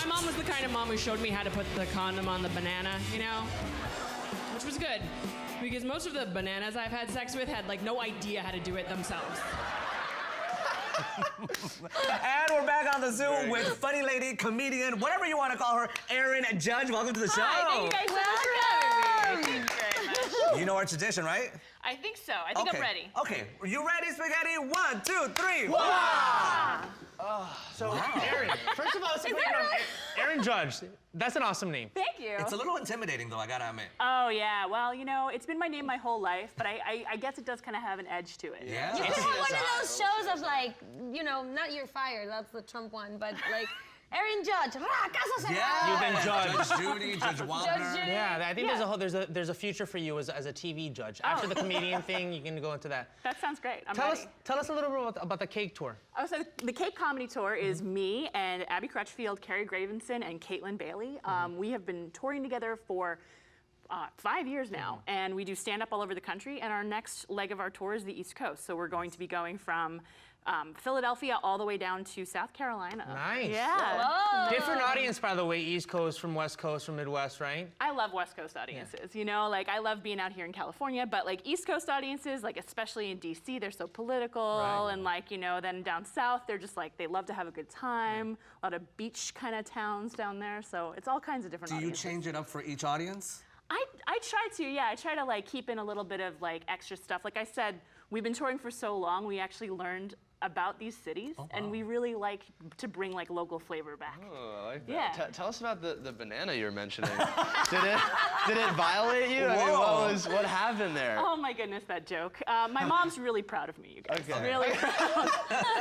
mom was the kind of mom who showed me how to put the condom on the banana, you know? Which was good, because most of the bananas I've had sex with had like no idea how to do it themselves. And we're back on the Zoom with funny lady, comedian, whatever you want to call her, Erin Judge. Welcome to the show. Hi, thank you guys so much for having me. Thank you very much. You know our tradition, right? I think so. I think I'm ready. Okay, you ready, spaghetti? 1, 2, 3. Wow! So, Erin, first of all, it's Erin Judge. That's an awesome name. Thank you. It's a little intimidating, though, I gotta admit. Oh, yeah. Well, you know, it's been my name my whole life, but I guess it does kind of have an edge to it. Yeah. You could have one of those shows of like, you know, not You're Fired, that's the Trump one, but like, Erin Judge. Yeah. You've been judged. Judge Judy, Judge Wapner. Judy. Yeah, I think there's a future for you as a TV judge. After the comedian thing, you can go into that. That sounds great. I'm Tell ready. us a little bit about the cake tour. Oh, so the Cake Comedy Tour is me and Abby Crutchfield, Carrie Gravenson, and Caitlin Bailey. We have been touring together for 5 years now, and we do stand-up all over the country, and our next leg of our tour is the East Coast. So we're going to be going from Philadelphia all the way down to South Carolina. Nice. Yeah. Whoa. Different audience, by the way, East Coast from West Coast from Midwest, right? I love West Coast audiences, you know, like I love being out here in California, but like East Coast audiences, like especially in DC, they're so political, and like, you know, then down south, they're just like, they love to have a good time, a lot of beach kind of towns down there, so it's all kinds of different audiences. Do you change it up for each audience? I try to, yeah. I try to like keep in a little bit of like extra stuff. Like I said, we've been touring for so long, we actually learned about these cities, and we really like to bring like local flavor back. Oh, I like that. Yeah. Tell us about the banana you were mentioning. did it violate you? I mean, what happened there? Oh my goodness, that joke. My mom's really proud of me, you guys. Okay. Really proud.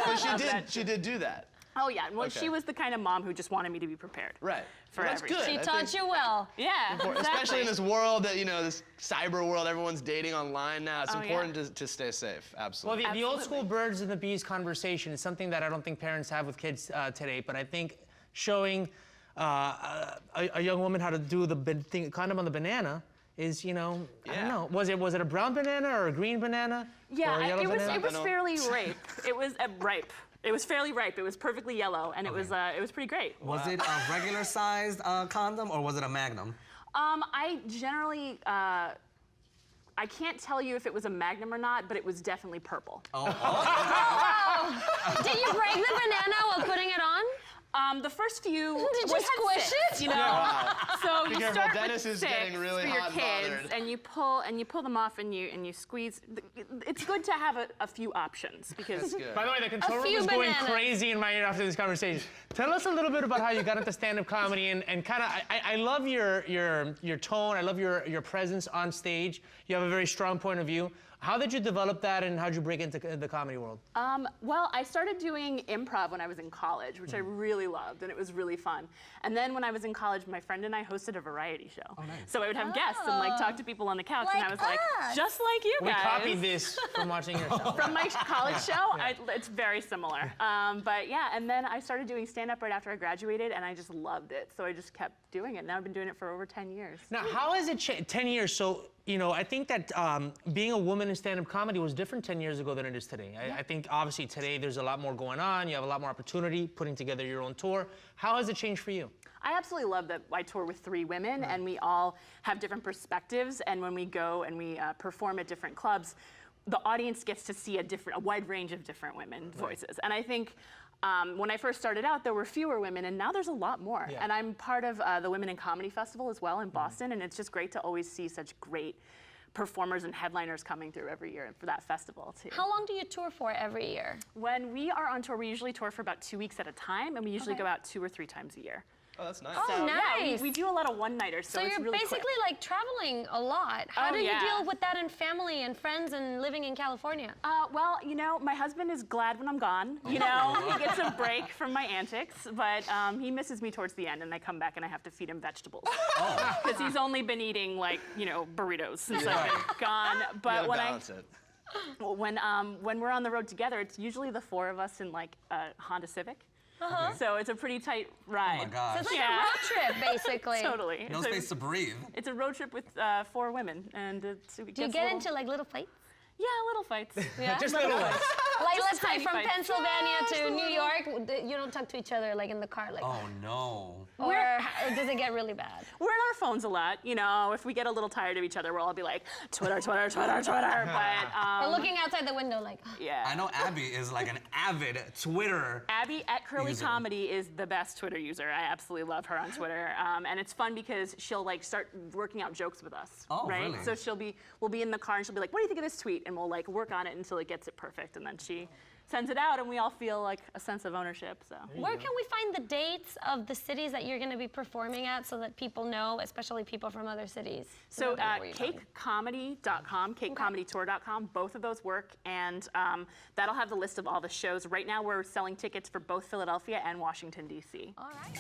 But she did do that. Oh yeah, well she was the kind of mom who just wanted me to be prepared. Right. For Well, that's everything. good. She I taught think- you well. Yeah, exactly. Especially in this world that, you know, this cyber world, everyone's dating online now. It's Oh, important to stay safe. Well, Absolutely. the old school birds and the bees conversation is something that I don't think parents have with kids today, but I think showing a young woman how to do the condom on the banana is, you know, I don't know. Was it a brown banana or a green banana? Yeah, or a yellow it was banana? fairly ripe. It was ripe. It was fairly ripe. It was perfectly yellow, and it was pretty great. Was it a regular sized condom or was it a Magnum? I generally. I can't tell you if it was a Magnum or not, but it was definitely purple. Oh. Did you break the banana while putting it on? The first few. Did you we had squish 6, it? You know. So Be you careful, start Dennis with is 6 getting really for your hot and kids, bothered. and you pull them off and you squeeze. It's good to have a few options because. That's good. By the way, the control room few is going bananas. crazy in my ear after this conversation. Tell us a little bit about how you got into stand-up comedy and kind of. I love your tone. I love your presence on stage. You have a very strong point of view. How did you develop that, and how did you break into the comedy world? Well, I started doing improv when I was in college, which I really loved, and it was really fun. And then when I was in college, my friend and I hosted a variety show. Oh, nice. So I would have guests and like talk to people on the couch, and I was like, just like you We guys. copied this from watching your show. From my college show, it's very similar. But yeah, and then I started doing stand-up right after I graduated, and I just loved it. So I just kept doing it. Now I've been doing it for over 10 years. Now, how has it changed? 10 years, so, you know, I think that being a woman in stand-up comedy was different 10 years ago than it is today. I think, obviously, today there's a lot more going on. You have a lot more opportunity, putting together your own tour. How has it changed for you? I absolutely love that I tour with 3 women, and we all have different perspectives, and when we go and we perform at different clubs, the audience gets to see a wide range of different women's voices. And I think when I first started out, there were fewer women, and now there's a lot more. Yeah. And I'm part of the Women in Comedy Festival as well in Boston, and it's just great to always see such great performers and headliners coming through every year for that festival too. How long do you tour for every year? When we are on tour, we usually tour for about 2 weeks at a time, and we usually go out 2 or 3 times a year. Oh, that's nice. Oh, So, nice. Yeah, we do a lot of one-nighters, so it's you're really basically quick. like traveling a lot. How Oh, do you yeah. deal with that in family and friends and living in California? Well, you know, my husband is glad when I'm gone. You know, he gets a break from my antics, but he misses me towards the end, and I come back and I have to feed him vegetables. Because he's only been eating, like, you know, burritos since I've been gone. You But gotta when balance it. when we're on the road together, it's usually the 4 of us in, like, a Honda Civic. So it's a pretty tight ride. Oh my gosh. So it's like Yeah. a road trip, basically. Totally. No It's a- space to breathe. It's a road trip with 4 women, and Do you get into like little fights? Yeah, little fights. Yeah. Just little ones. Like, let's say tiny from fights. Pennsylvania to New York, you don't talk to each other like in the car, like. Oh no. Or does it get really bad? We're on our phones a lot. You know, if we get a little tired of each other, we'll all be like, Twitter, Twitter, Twitter, Twitter. But, Or looking outside the window, like. yeah. I know Abby is like an avid Twitter. Abby at Curly user. Comedy is the best Twitter user. I absolutely love her on Twitter, and it's fun because she'll like start working out jokes with us, Oh, right? really? So we'll be in the car and she'll be like, "What do you think of this tweet?" And we'll like work on it until it gets it perfect, and then she sends it out, and we all feel like a sense of ownership. So Where can we find the dates of the cities that you're going to be performing at so that people know, especially people from other cities? So know where you're going? cakecomedy.com, cakecomedytour.com, both of those work, and that'll have the list of all the shows. Right now, we're selling tickets for both Philadelphia and Washington, D.C. All right.